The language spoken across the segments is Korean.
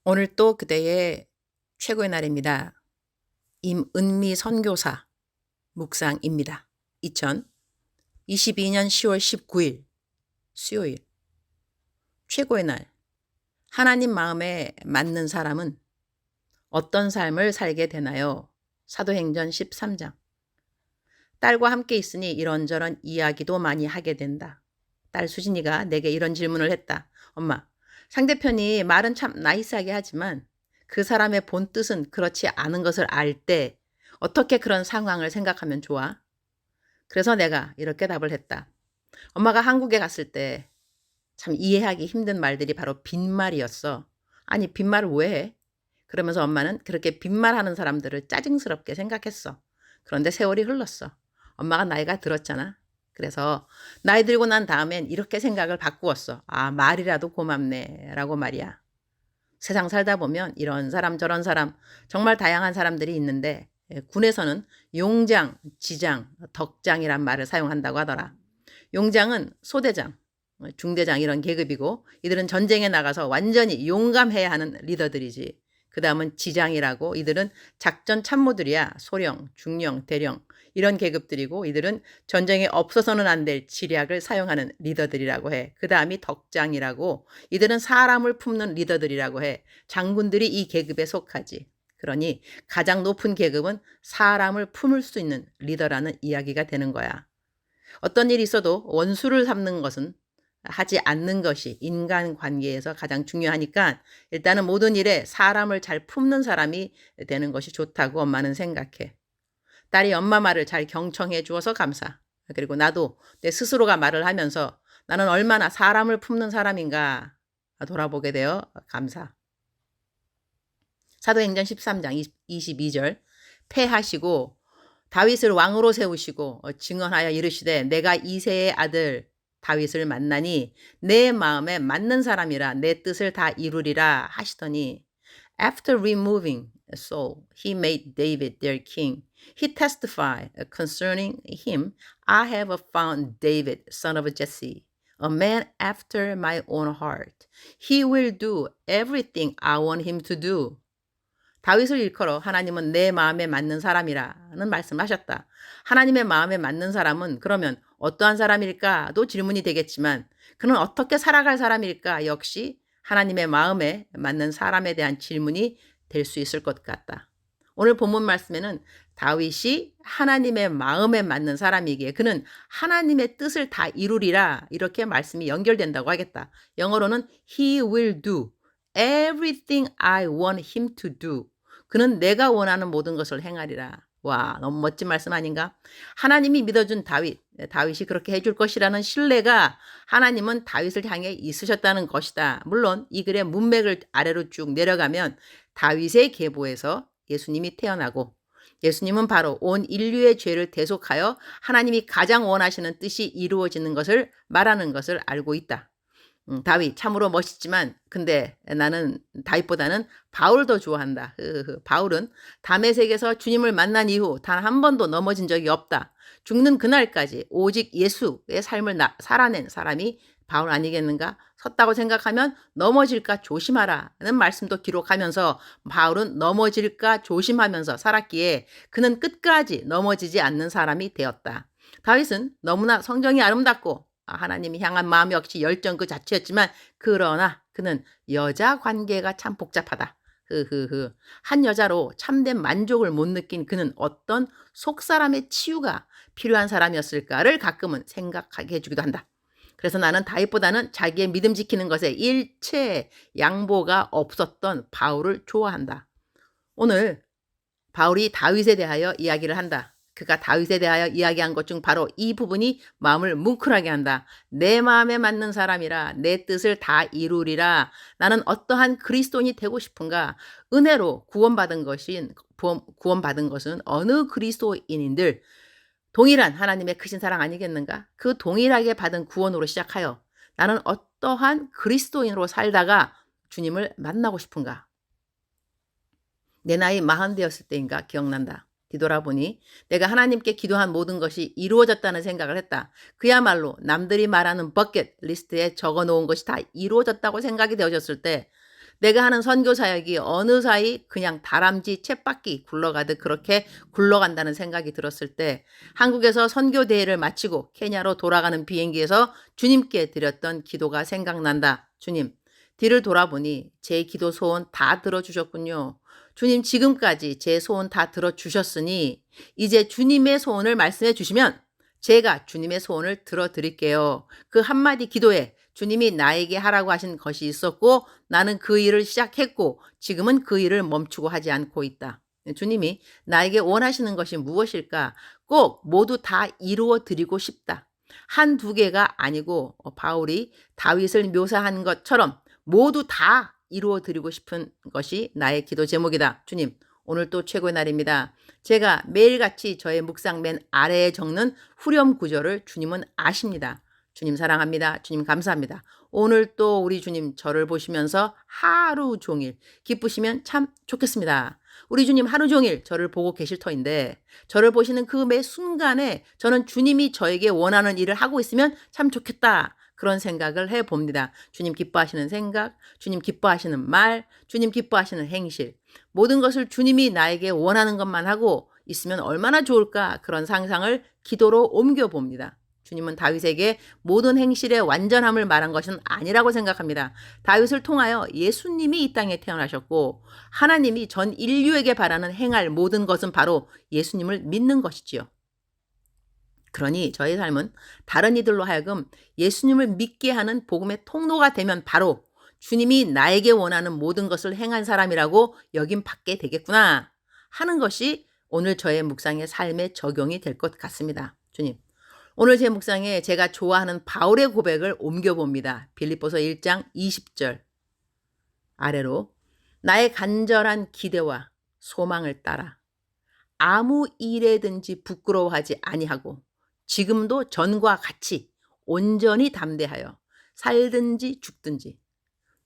오늘 또 그대의 최고의 날입니다. 임은미 선교사 묵상입니다. 2022년 10월 19일 수요일. 최고의 날. 하나님 마음에 맞는 사람은 어떤 삶을 살게 되나요? 사도행전 13장. 딸과 함께 있으니 이런저런 이야기도 많이 하게 된다. 딸 수진이가 내게 이런 질문을 했다. 엄마, 상대편이 말은 참 나이스하게 하지만 그 사람의 본 뜻은 그렇지 않은 것을 알 때 어떻게 그런 상황을 생각하면 좋아? 그래서 내가 이렇게 답을 했다. 엄마가 한국에 갔을 때 참 이해하기 힘든 말들이 바로 빈말이었어. 아니, 빈말을 왜 해? 그러면서 엄마는 그렇게 빈말하는 사람들을 짜증스럽게 생각했어. 그런데 세월이 흘렀어. 엄마가 나이가 들었잖아. 그래서 나이 들고 난 다음엔 이렇게 생각을 바꾸었어. 아, 말이라도 고맙네 라고 말이야. 세상 살다 보면 이런 사람 저런 사람 정말 다양한 사람들이 있는데 군에서는 용장, 지장, 덕장이란 말을 사용한다고 하더라. 용장은 소대장, 중대장 이런 계급이고 이들은 전쟁에 나가서 완전히 용감해야 하는 리더들이지. 그 다음은 지장이라고 이들은 작전 참모들이야. 소령, 중령, 대령 이런 계급들이고 이들은 전쟁에 없어서는 안 될 지략을 사용하는 리더들이라고 해. 그 다음이 덕장이라고 이들은 사람을 품는 리더들이라고 해. 장군들이 이 계급에 속하지. 그러니 가장 높은 계급은 사람을 품을 수 있는 리더라는 이야기가 되는 거야. 어떤 일이 있어도 원수를 삼는 것은 하지 않는 것이 인간관계에서 가장 중요하니까 일단은 모든 일에 사람을 잘 품는 사람이 되는 것이 좋다고 엄마는 생각해. 딸이 엄마 말을 잘 경청해 주어서 감사. 그리고 나도 내 스스로가 말을 하면서 나는 얼마나 사람을 품는 사람인가 돌아보게 되어 감사. 사도행전 13장 22절 패하시고 다윗을 왕으로 세우시고 증언하여 이르시되 내가 이새의 아들 다윗을 만나니 내 마음에 맞는 사람이라 내 뜻을 다 이루리라 하시더니 After removing Saul, he made David their king. He testified concerning him, I have found David, son of Jesse, a man after my own heart. He will do everything I want him to do. 다윗을 일컬어 하나님은 내 마음에 맞는 사람이라는 말씀하셨다. 하나님의 마음에 맞는 사람은 그러면 어떠한 사람일까도 질문이 되겠지만 그는 어떻게 살아갈 사람일까 역시 하나님의 마음에 맞는 사람에 대한 질문이 될 수 있을 것 같다. 오늘 본문 말씀에는 다윗이 하나님의 마음에 맞는 사람이기에 그는 하나님의 뜻을 다 이루리라 이렇게 말씀이 연결된다고 하겠다. 영어로는 He will do everything I want him to do. 그는 내가 원하는 모든 것을 행하리라. 와, 너무 멋진 말씀 아닌가? 하나님이 믿어준 다윗이 그렇게 해줄 것이라는 신뢰가 하나님은 다윗을 향해 있으셨다는 것이다. 물론 이 글의 문맥을 아래로 쭉 내려가면 다윗의 계보에서 예수님이 태어나고 예수님은 바로 온 인류의 죄를 대속하여 하나님이 가장 원하시는 뜻이 이루어지는 것을 말하는 것을 알고 있다. 다윗 참으로 멋있지만 근데 나는 다윗보다는 바울 더 좋아한다. 바울은 다메섹에서 주님을 만난 이후 단 한 번도 넘어진 적이 없다. 죽는 그날까지 오직 예수의 삶을 살아낸 사람이 바울 아니겠는가? 섰다고 생각하면 넘어질까 조심하라는 말씀도 기록하면서 바울은 넘어질까 조심하면서 살았기에 그는 끝까지 넘어지지 않는 사람이 되었다. 다윗은 너무나 성정이 아름답고 하나님이 향한 마음 역시 열정 그 자체였지만 그러나 그는 여자 관계가 참 복잡하다. 한 여자로 참된 만족을 못 느낀 그는 어떤 속사람의 치유가 필요한 사람이었을까를 가끔은 생각하게 해주기도 한다. 그래서 나는 다윗보다는 자기의 믿음 지키는 것에 일체 양보가 없었던 바울을 좋아한다. 오늘 바울이 다윗에 대하여 이야기를 한다. 그가 다윗에 대하여 이야기한 것 중 바로 이 부분이 마음을 뭉클하게 한다. 내 마음에 맞는 사람이라 내 뜻을 다 이루리라. 나는 어떠한 그리스도인이 되고 싶은가? 은혜로 구원받은 것은 어느 그리스도인인들 동일한 하나님의 크신 사랑 아니겠는가? 그 동일하게 받은 구원으로 시작하여 나는 어떠한 그리스도인으로 살다가 주님을 만나고 싶은가? 내 나이 40 되었을 때인가 기억난다. 뒤돌아보니 내가 하나님께 기도한 모든 것이 이루어졌다는 생각을 했다. 그야말로 남들이 말하는 버킷 리스트에 적어놓은 것이 다 이루어졌다고 생각이 되어졌을 때 내가 하는 선교 사역이 어느 사이 그냥 다람쥐 쳇바퀴 굴러가듯 그렇게 굴러간다는 생각이 들었을 때 한국에서 선교 대회를 마치고 케냐로 돌아가는 비행기에서 주님께 드렸던 기도가 생각난다. 주님, 뒤를 돌아보니 제 기도 소원 다 들어주셨군요. 주님, 지금까지 제 소원 다 들어주셨으니 이제 주님의 소원을 말씀해 주시면 제가 주님의 소원을 들어드릴게요. 그 한마디 기도에 주님이 나에게 하라고 하신 것이 있었고 나는 그 일을 시작했고 지금은 그 일을 멈추고 하지 않고 있다. 주님이 나에게 원하시는 것이 무엇일까? 꼭 모두 다 이루어 드리고 싶다. 한두 개가 아니고 바울이 다윗을 묘사한 것처럼 모두 다 이루어 드리고 싶은 것이 나의 기도 제목이다. 주님, 오늘 또 최고의 날입니다. 제가 매일같이 저의 묵상 맨 아래에 적는 후렴 구절을 주님은 아십니다. 주님 사랑합니다. 주님 감사합니다. 오늘 또 우리 주님 저를 보시면서 하루 종일 기쁘시면 참 좋겠습니다. 우리 주님 하루 종일 저를 보고 계실 터인데 저를 보시는 그 매 순간에 저는 주님이 저에게 원하는 일을 하고 있으면 참 좋겠다. 그런 생각을 해봅니다. 주님 기뻐하시는 생각, 주님 기뻐하시는 말, 주님 기뻐하시는 행실. 모든 것을 주님이 나에게 원하는 것만 하고 있으면 얼마나 좋을까 그런 상상을 기도로 옮겨봅니다. 주님은 다윗에게 모든 행실의 완전함을 말한 것은 아니라고 생각합니다. 다윗을 통하여 예수님이 이 땅에 태어나셨고 하나님이 전 인류에게 바라는 행할 모든 것은 바로 예수님을 믿는 것이지요. 그러니 저의 삶은 다른 이들로 하여금 예수님을 믿게 하는 복음의 통로가 되면 바로 주님이 나에게 원하는 모든 것을 행한 사람이라고 여김 받게 되겠구나 하는 것이 오늘 저의 묵상의 삶에 적용이 될 것 같습니다. 주님, 오늘 제 묵상에 제가 좋아하는 바울의 고백을 옮겨봅니다. 빌립보서 1장 20절 아래로 나의 간절한 기대와 소망을 따라 아무 일에든지 부끄러워하지 아니하고 지금도 전과 같이 온전히 담대하여 살든지 죽든지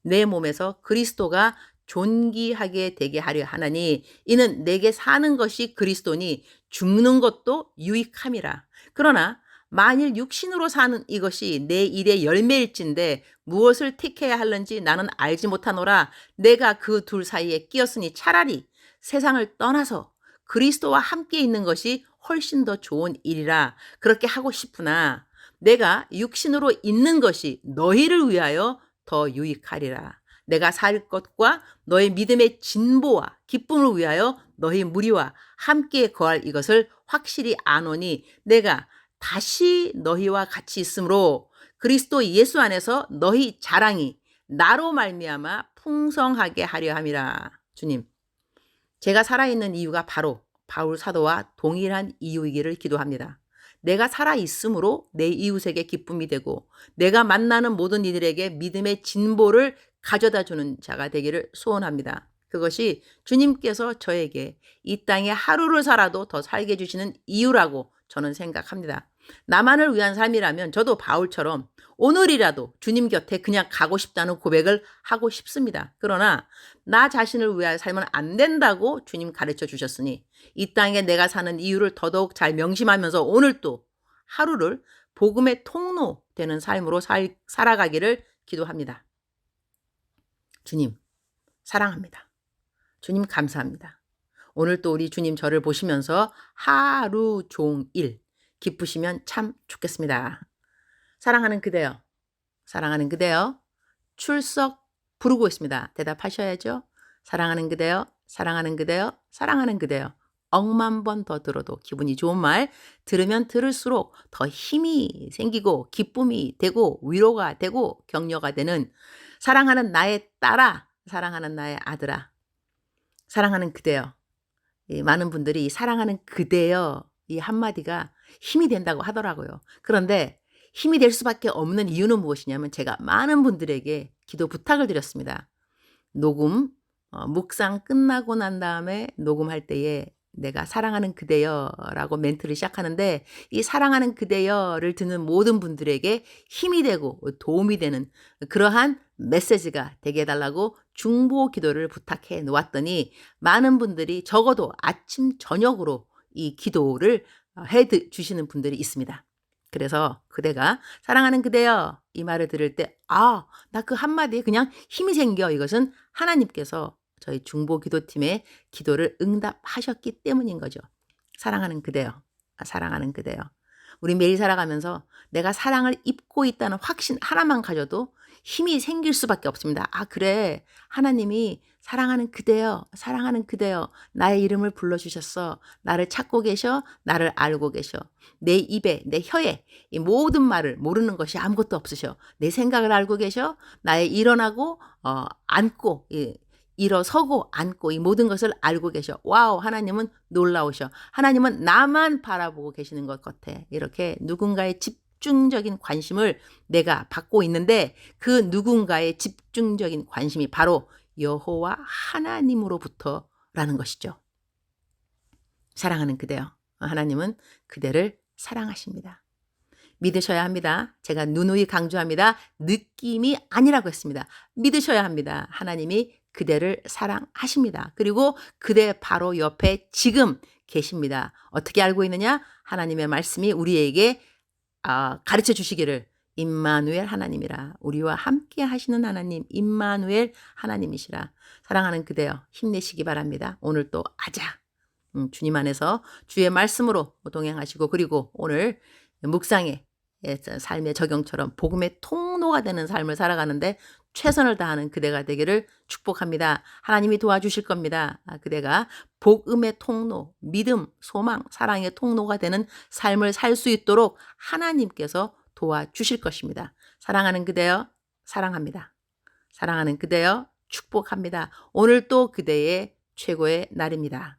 내 몸에서 그리스도가 존귀하게 되게 하려 하나니 이는 내게 사는 것이 그리스도니 죽는 것도 유익함이라. 그러나 만일 육신으로 사는 이것이 내 일의 열매일진데 무엇을 택해야 하는지 나는 알지 못하노라. 내가 그 둘 사이에 끼었으니 차라리 세상을 떠나서 그리스도와 함께 있는 것이 훨씬 더 좋은 일이라. 그렇게 하고 싶으나 내가 육신으로 있는 것이 너희를 위하여 더 유익하리라. 내가 살 것과 너의 믿음의 진보와 기쁨을 위하여 너희 무리와 함께 거할 이것을 확실히 아노니 내가 다시 너희와 같이 있으므로 그리스도 예수 안에서 너희 자랑이 나로 말미암아 풍성하게 하려 함이라. 주님, 제가 살아있는 이유가 바로 바울 사도와 동일한 이유이기를 기도합니다. 내가 살아있으므로 내 이웃에게 기쁨이 되고 내가 만나는 모든 이들에게 믿음의 진보를 가져다 주는 자가 되기를 소원합니다. 그것이 주님께서 저에게 이 땅에 하루를 살아도 더 살게 해주시는 이유라고 저는 생각합니다. 나만을 위한 삶이라면 저도 바울처럼 오늘이라도 주님 곁에 그냥 가고 싶다는 고백을 하고 싶습니다. 그러나 나 자신을 위하여 살면 안 된다고 주님 가르쳐 주셨으니 이 땅에 내가 사는 이유를 더더욱 잘 명심하면서 오늘도 하루를 복음의 통로 되는 삶으로 살아가기를 기도합니다. 주님 사랑합니다. 주님 감사합니다. 오늘 또 우리 주님 저를 보시면서 하루 종일 기쁘시면 참 좋겠습니다. 사랑하는 그대여, 사랑하는 그대여, 출석 부르고 있습니다. 대답하셔야죠. 사랑하는 그대여, 사랑하는 그대여, 사랑하는 그대여. 억만 번 더 들어도 기분이 좋은 말 들으면 들을수록 더 힘이 생기고 기쁨이 되고 위로가 되고 격려가 되는 사랑하는 나의 딸아, 사랑하는 나의 아들아, 사랑하는 그대여. 많은 분들이 이 사랑하는 그대여 이 한마디가 힘이 된다고 하더라고요. 그런데 힘이 될 수밖에 없는 이유는 무엇이냐면 제가 많은 분들에게 기도 부탁을 드렸습니다. 묵상 끝나고 난 다음에 녹음할 때에 내가 사랑하는 그대여라고 멘트를 시작하는데 이 사랑하는 그대여를 듣는 모든 분들에게 힘이 되고 도움이 되는 그러한 메시지가 되게 해달라고 중보 기도를 부탁해 놓았더니 많은 분들이 적어도 아침 저녁으로 이 기도를 해 주시는 분들이 있습니다. 그래서 그대가 사랑하는 그대여 이 말을 들을 때 나 그 한마디에 그냥 힘이 생겨. 이것은 하나님께서 저희 중보 기도팀의 기도를 응답하셨기 때문인 거죠. 사랑하는 그대여. 사랑하는 그대여. 우리 매일 살아가면서 내가 사랑을 입고 있다는 확신 하나만 가져도 힘이 생길 수밖에 없습니다. 그래. 하나님이 사랑하는 그대여, 사랑하는 그대여, 나의 이름을 불러주셨어. 나를 찾고 계셔. 나를 알고 계셔. 내 입에, 내 혀에 이 모든 말을 모르는 것이 아무것도 없으셔. 내 생각을 알고 계셔. 나의 일어나고 앉고 일어서고 앉고 이 모든 것을 알고 계셔. 와우, 하나님은 놀라우셔. 하나님은 나만 바라보고 계시는 것 같아. 이렇게 누군가의 집중적인 관심을 내가 받고 있는데 그 누군가의 집중적인 관심이 바로 여호와 하나님으로부터라는 것이죠. 사랑하는 그대요. 하나님은 그대를 사랑하십니다. 믿으셔야 합니다. 제가 누누이 강조합니다. 느낌이 아니라고 했습니다. 믿으셔야 합니다. 하나님이 그대를 사랑하십니다. 그리고 그대 바로 옆에 지금 계십니다. 어떻게 알고 있느냐? 하나님의 말씀이 우리에게 가르쳐 주시기를 임마누엘 하나님이라. 우리와 함께 하시는 하나님 임마누엘 하나님이시라. 사랑하는 그대여 힘내시기 바랍니다. 오늘 또 주님 안에서 주의 말씀으로 동행하시고 그리고 오늘 묵상의 삶의 적용처럼 복음의 통로가 되는 삶을 살아가는데 최선을 다하는 그대가 되기를 축복합니다. 하나님이 도와주실 겁니다. 그대가 복음의 통로, 믿음, 소망, 사랑의 통로가 되는 삶을 살 수 있도록 하나님께서 도와주실 것입니다. 사랑하는 그대여 사랑합니다. 사랑하는 그대여 축복합니다. 오늘 또 그대의 최고의 날입니다.